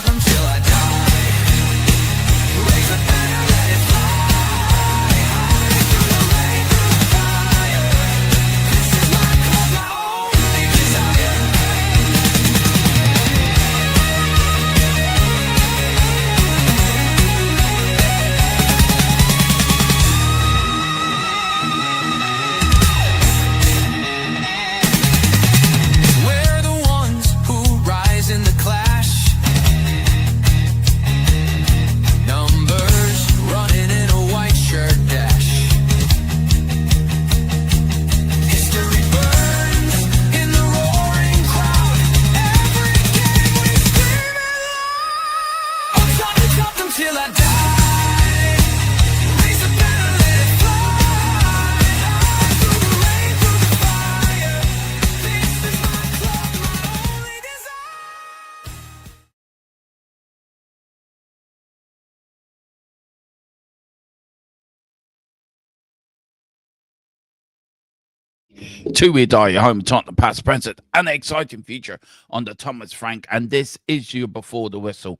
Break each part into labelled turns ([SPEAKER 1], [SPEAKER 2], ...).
[SPEAKER 1] them till I die. Raise the banner, let it fly. High through the rain, through the fire. This is my club, my only desire. We're the ones who rise in the clash. Numbers running in a white shirt dash. History burns in the roaring crowd. Every game we scream it loud. I'm trying to stop them till I die. Raise the banner, let it fly. High through the rain, through the fire. This is my club, my only desire.
[SPEAKER 2] 2 We Die, your home, Tottenham, past, present, and exciting future under Thomas Frank. And this is your before the whistle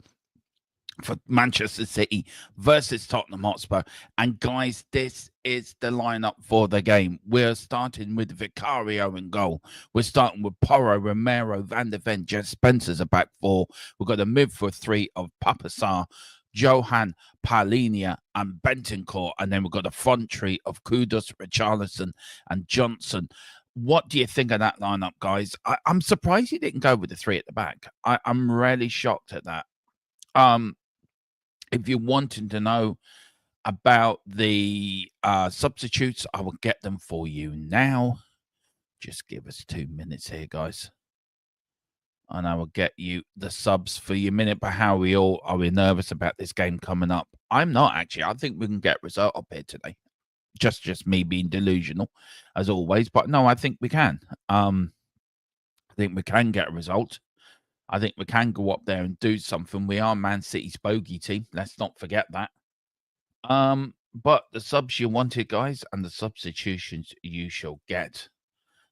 [SPEAKER 2] for Manchester City versus Tottenham Hotspur. And guys, this is the lineup for the game. We're starting with Vicario in goal. We're starting with Porro, Romero, Van der Ven, Jess Spencer's a back four. We've got a mid for three of Papa Sarr, Johan, Paulinia, and Bentancur. And then we've got a front three of Kudus, Richarlison, and Johnson. What do you think of that lineup, guys? I'm surprised he didn't go with the three at the back. I'm really shocked at that. If you're wanting to know about the substitutes, I will get them for you now. Just give us 2 minutes here, guys. And I will get you the subs for your minute. But how are we nervous about this game coming up? I'm not, actually. I think we can get a result up here today. Just me being delusional, as always. But no, I think we can. I think we can get a result. I think we can go up there and do something. We are Man City's bogey team. Let's not forget that. But the subs you wanted, guys, and the substitutions you shall get.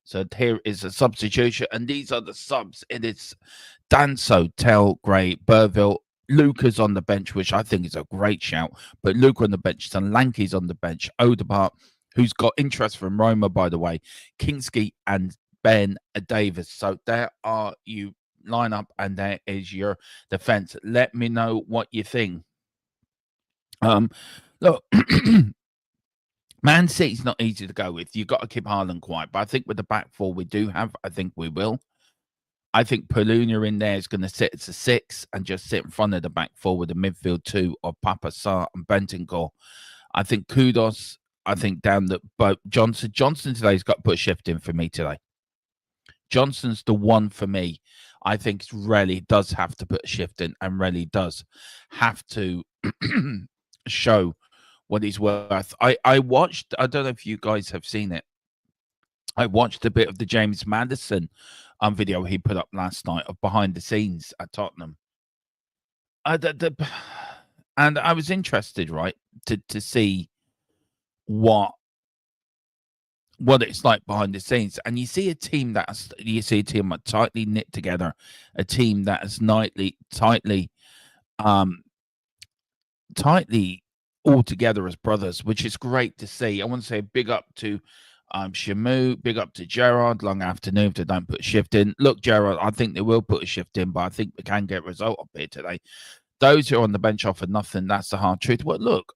[SPEAKER 2] So here is a substitution, and these are the subs. It is Danso, Tell, Gray, Burville. Luca's on the bench, which I think is a great shout. But Luca on the bench, Solanke's on the bench. Odegaard, who's got interest from Roma, by the way. Kinski and Ben Davis. So there are you line up, and there is your defense. Let me know what you think. Look, Man City's not easy to go with. You've got to keep Haaland quiet. But I think with the back four we do have, I think we will. I think Paulinia in there is going to sit as a 6 and just sit in front of the back four with the midfield 2 of Papa Sarr and Bentancur. I think Kudus. I think down the boat Johnson. Johnson today's got to put a shift in for me today. Johnson's the one for me. I think really does have to put a shift in and really does have to show what he's worth. I watched, I don't know if you guys have seen it. I watched a bit of the James Maddison video he put up last night of behind the scenes at Tottenham. And I was interested, right, to see what it's like behind the scenes. And you see a team that's tightly knit together, a team that is tightly all together as brothers, which is great to see. I want to say big up to Shamu, big up to Gerard. Long afternoon if they don't put a shift in. Look, Gerard, I think they will put a shift in, but I think we can get a result up here today. Those who are on the bench offer nothing. That's the hard truth. But look,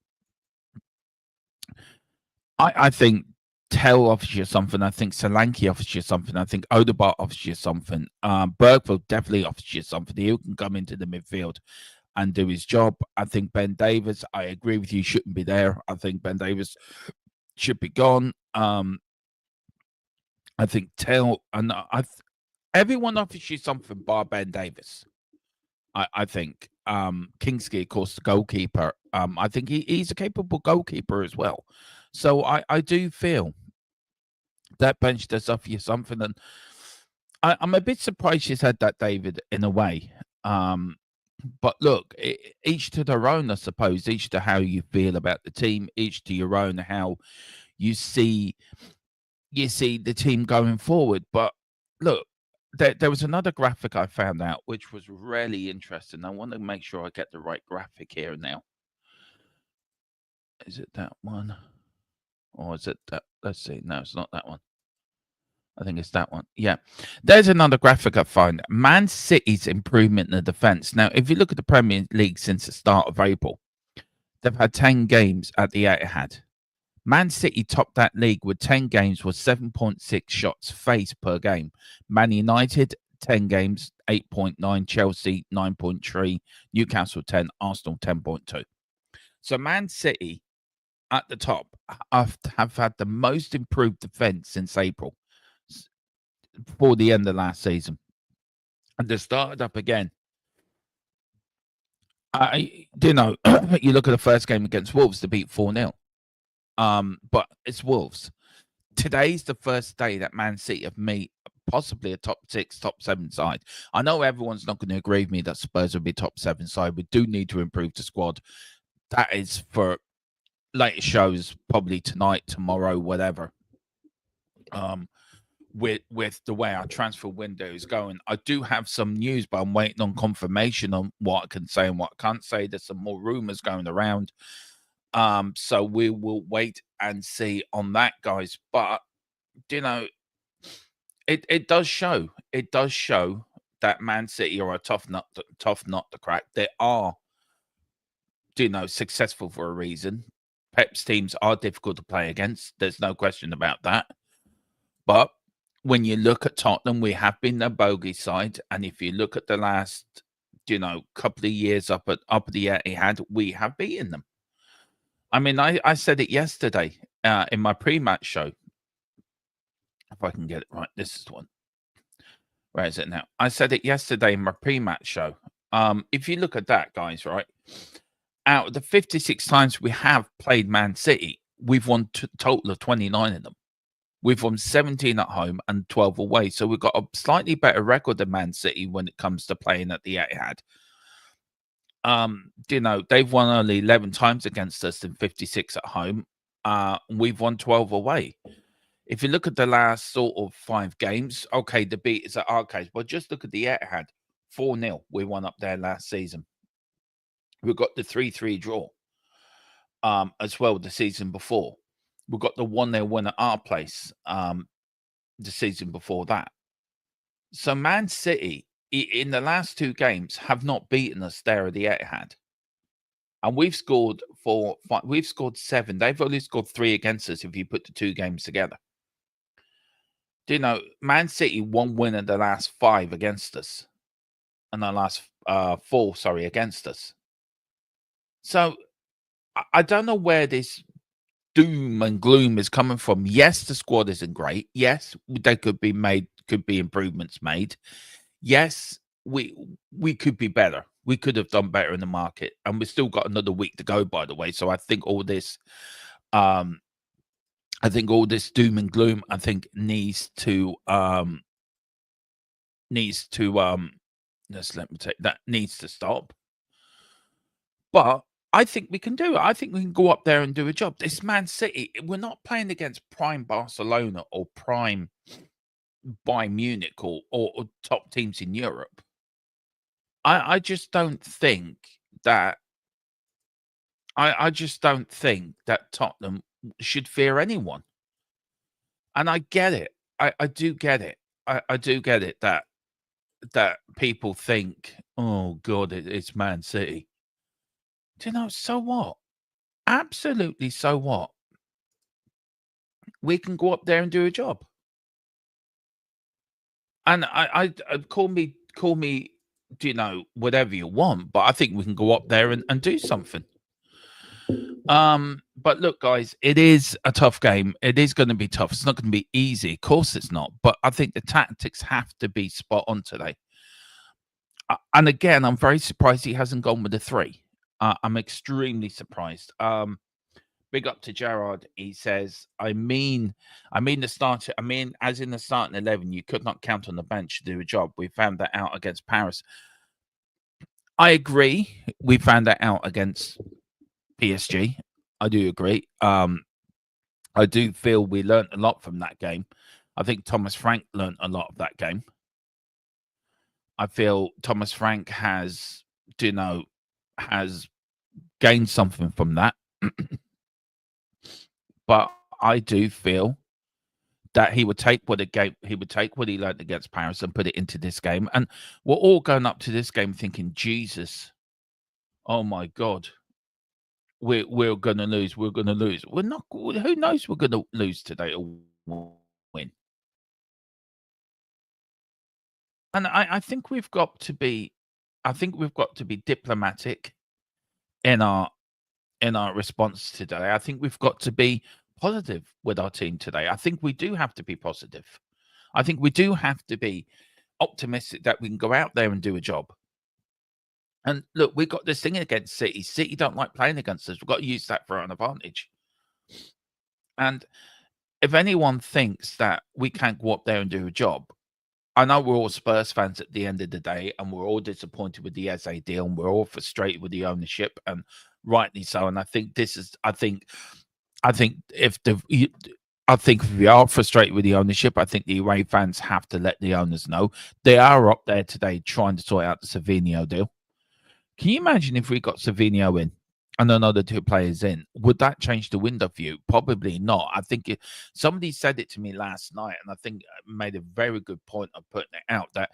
[SPEAKER 2] I think Tell offers you something. I think Solanke offers you something. I think Odegaard offers you something. Bergville definitely offers you something. He can come into the midfield and do his job. I think Ben Davis, I agree with you, shouldn't be there. I think Ben Davis should be gone. I think Tell, and everyone offers you something bar Ben Davis. I think Kingsley, of course, the goalkeeper. I think he's a capable goalkeeper as well. So I do feel that bench does offer you something. And I'm a bit surprised she's had that, David, in a way. But look, each to their own, I suppose. Each to how you feel about the team. Each to your own, how you see the team going forward. But look, there was another graphic I found out which was really interesting. I want to make sure I get the right graphic here now. Is it that one? Or is it that? Let's see. No, it's not that one. I think it's that one. Yeah. There's another graphic I find. Man City's improvement in the defence. Now, if you look at the Premier League since the start of April, they've had 10 games at the Etihad. Man City topped that league with 10 games with 7.6 shots faced per game. Man United, 10 games, 8.9. Chelsea, 9.3. Newcastle, 10. Arsenal, 10.2. So Man City at the top have had the most improved defence since April, before the end of last season. And they started up again. You know, you look at the first game against Wolves to beat 4-0. But it's Wolves. Today's the first day that Man City have made possibly a top 6, top 7 side. I know everyone's not going to agree with me that Spurs will be top 7 side. We do need to improve the squad. That is for later shows, probably tonight, tomorrow, whatever. With the way our transfer window is going, I do have some news, but I'm waiting on confirmation on what I can say and what I can't say. There's some more rumors going around. So we will wait and see on that, guys. But you know, it does show. It does show that Man City are a tough nut to crack. They are, successful for a reason. Pep's teams are difficult to play against. There's no question about that. But when you look at Tottenham, we have been the bogey side, and if you look at the last, couple of years up at the Etihad, we have beaten them. I mean, I said it yesterday in my pre-match show. If I can get it right, this is the one. Where is it now? I said it yesterday in my pre-match show. If you look at that, guys, right, out of the 56 times we have played Man City, we've won a total of 29 of them. We've won 17 at home and 12 away. So we've got a slightly better record than Man City when it comes to playing at the Etihad. They've won only 11 times against us in 56 at home. We've won 12 away. If you look at the last sort of 5 games, okay, the beat is at our case, but just look at the Etihad. 4-0, we won up there last season. We've got the 3-3 draw as well the season before. We've got the 1-0 win at our place the season before that. So Man City, in the last 2 games, have not beaten us there at the Etihad. And we've scored 7. They've only scored 3 against us if you put the 2 games together. Man City 1 win in the last 5 against us. And the last 4, against us. So I don't know where this doom and gloom is coming from. Yes, the squad isn't great. Yes, there could be improvements made. Yes, we could be better. We could have done better in the market, and we've still got another week to go, by the way. So I think all this doom and gloom, I think needs to needs to stop. But I think we can do it. I think we can go up there and do a job. This Man City, we're not playing against prime Barcelona or prime Bayern Munich or top teams in Europe. I just don't think that Tottenham should fear anyone. And I get it. I do get it. I do get it that people think, oh God, it's Man City. So what? Absolutely, so what? We can go up there and do a job. And I call me, whatever you want, but I think we can go up there and do something. But look, guys, it is a tough game. It is going to be tough. It's not going to be easy. Of course it's not. But I think the tactics have to be spot on today. And again, I'm very surprised he hasn't gone with the 3. I'm extremely surprised. Big up to Gerard. He says, as in the starting 11, you could not count on the bench to do a job. We found that out against Paris. I agree. We found that out against PSG. I do agree. I do feel we learned a lot from that game. I think Thomas Frank learned a lot of that game. I feel Thomas Frank has, has gained something from that. But I do feel that he would take what he learned against Paris and put it into this game. And we're all going up to this game thinking, Jesus, oh my God, we're gonna lose. We're gonna lose. We're not. Who knows? We're gonna lose today or win. And I think we've got to be. I think we've got to be diplomatic in our response today. I think we've got to be positive with our team today. I think we do have to be positive. I think we do have to be optimistic that we can go out there and do a job. And look, we've got this thing against City. City don't like playing against us. We've got to use that for an advantage. And if anyone thinks that we can't go up there and do a job, I know we're all Spurs fans at the end of the day, and we're all disappointed with the Eze deal, and we're all frustrated with the ownership, and rightly so. And I think if we are frustrated with the ownership, I think the away fans have to let the owners know. They are up there today trying to sort out the Savinho deal. Can you imagine if we got Savinho in and another two players in? Would that change the window for you? Probably not. I think somebody said it to me last night, and I think made a very good point of putting it out, that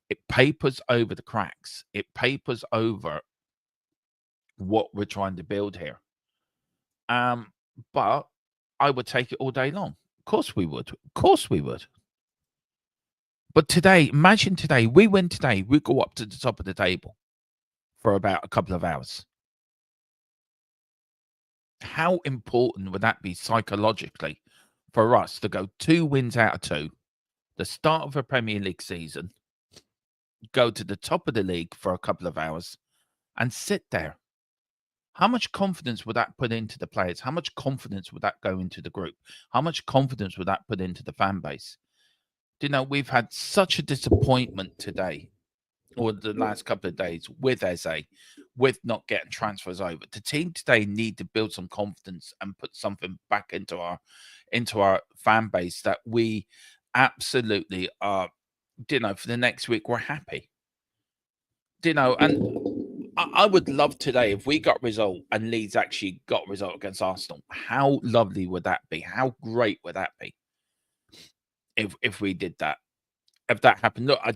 [SPEAKER 2] it papers over the cracks. It papers over what we're trying to build here. But I would take it all day long. Of course we would. Of course we would. But today, imagine today, we win today, we go up to the top of the table for about a couple of hours. How important would that be psychologically for us to go 2 wins out of 2, the start of a Premier League season, go to the top of the league for a couple of hours and sit there? How much confidence would that put into the players? How much confidence would that go into the group? How much confidence would that put into the fan base? We've had such a disappointment today, or the last couple of days, with Eze, with not getting transfers over. The team today need to build some confidence and put something back into our fan base that we absolutely are, for the next week, we're happy. And I would love today if we got result and Leeds actually got result against Arsenal. How lovely would that be? How great would that be if we did that? If that happened, I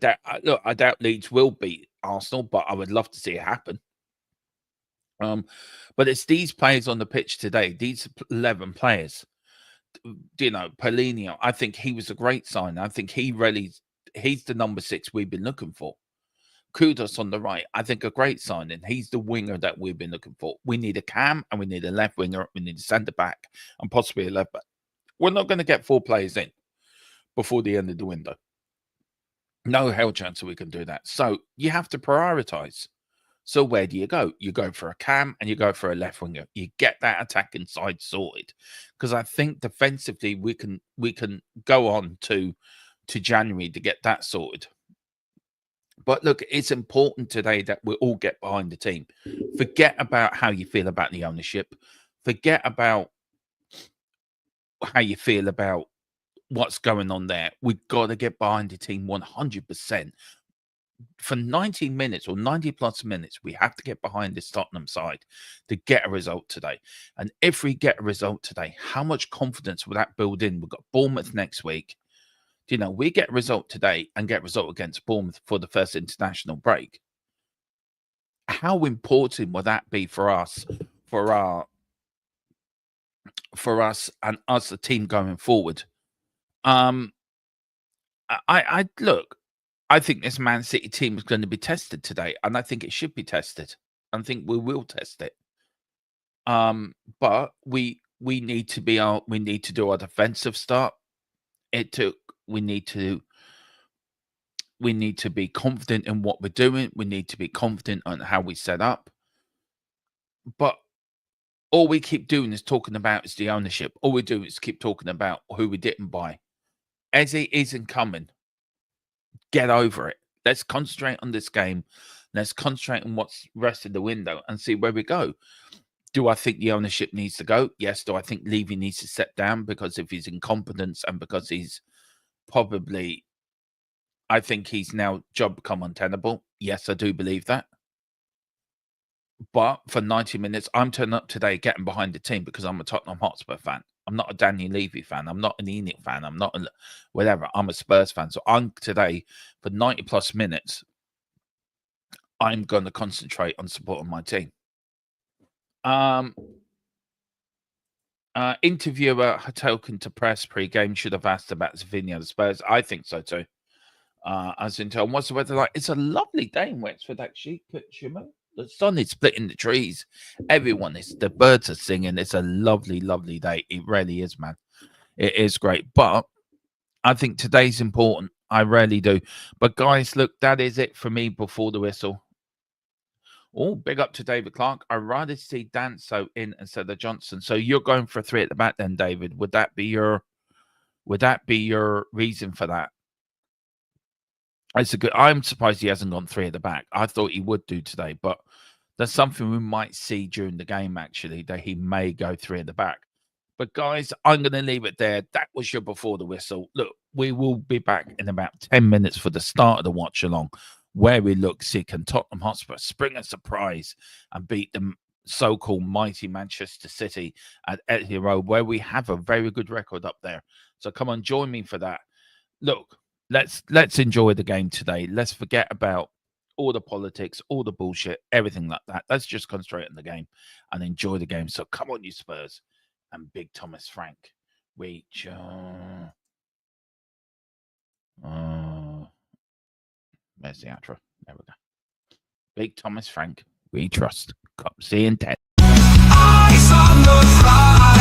[SPEAKER 2] doubt Leeds will beat Arsenal, but I would love to see it happen. But it's these players on the pitch today, these 11 players. Paulinho, I think he was a great sign. I think he's the number 6 we've been looking for. Kudos on the right, I think a great signing. He's the winger that we've been looking for. We need a cam, and we need a left winger, we need a centre back, and possibly a left back. We're not going to get 4 players in before the end of the window. No hell chance that we can do that. So you have to prioritize. So where do you go? You go for a cam and you go for a left winger. You get that attacking side sorted, because I think defensively we can go on to January to get that sorted. But look, it's important today that we all get behind the team. Forget about how you feel about the ownership. Forget about how you feel about what's going on there. We've got to get behind the team 100%. For 90 minutes or 90 plus minutes, we have to get behind this Tottenham side to get a result today. And if we get a result today, how much confidence will that build in? We've got Bournemouth next week. We get a result today and get a result against Bournemouth for the first international break. How important will that be for us, for us and us, the team going forward? I look, I think this Man City team is going to be tested today, and I think it should be tested. I think we will test it. But we need to do our defensive start. We need to be confident in what we're doing. We need to be confident on how we set up. But all we keep doing is talking about is the ownership. All we do is keep talking about who we didn't buy. Eze isn't coming. Get over it. Let's concentrate on this game. Let's concentrate on what's rest of the window and see where we go. Do I think the ownership needs to go? Yes. Do I think Levy needs to step down because of his incompetence and because he's probably I think he's now job become untenable. Yes, I do believe that. But for 90 minutes, I'm turning up today getting behind the team because I'm a Tottenham Hotspur fan. I'm not a Daniel Levy fan. I'm not an Enid fan. I'm not a whatever. I'm a Spurs fan. So I'm today for 90 plus minutes, I'm going to concentrate on supporting my team. Interviewer Hotelkin to press pre-game should have asked about Savinha the Spurs. I think so too. As in terms, what's the weather like? It's a lovely day in Wexford, actually. The sun is splitting the trees. The birds are singing. It's a lovely, lovely day. It really is, man. It is great. But I think today's important. I really do. But guys, look, that is it for me before the whistle. Oh, big up to David Clark. I'd rather see Danso in instead of Johnson. So you're going for 3 at the back then, David. Would that be your reason for that? I'm surprised he hasn't gone 3 at the back. I thought he would do today, but there's something we might see during the game, actually, that he may go 3 at the back. But guys, I'm going to leave it there. That was your before the whistle. Look, we will be back in about 10 minutes for the start of the watch along, where we look, see can Tottenham Hotspur spring a surprise and beat the so-called mighty Manchester City at Etihad Road, where we have a very good record up there. So come on, join me for that. Look, let's enjoy the game today. Let's forget about all the politics, all the bullshit, everything like that. Let's just concentrate on the game and enjoy the game. So come on, you Spurs and Big Thomas Frank. Where's the outro? There we go. Big Thomas Frank, we trust. See you in 10.
[SPEAKER 1] Eyes on the prize.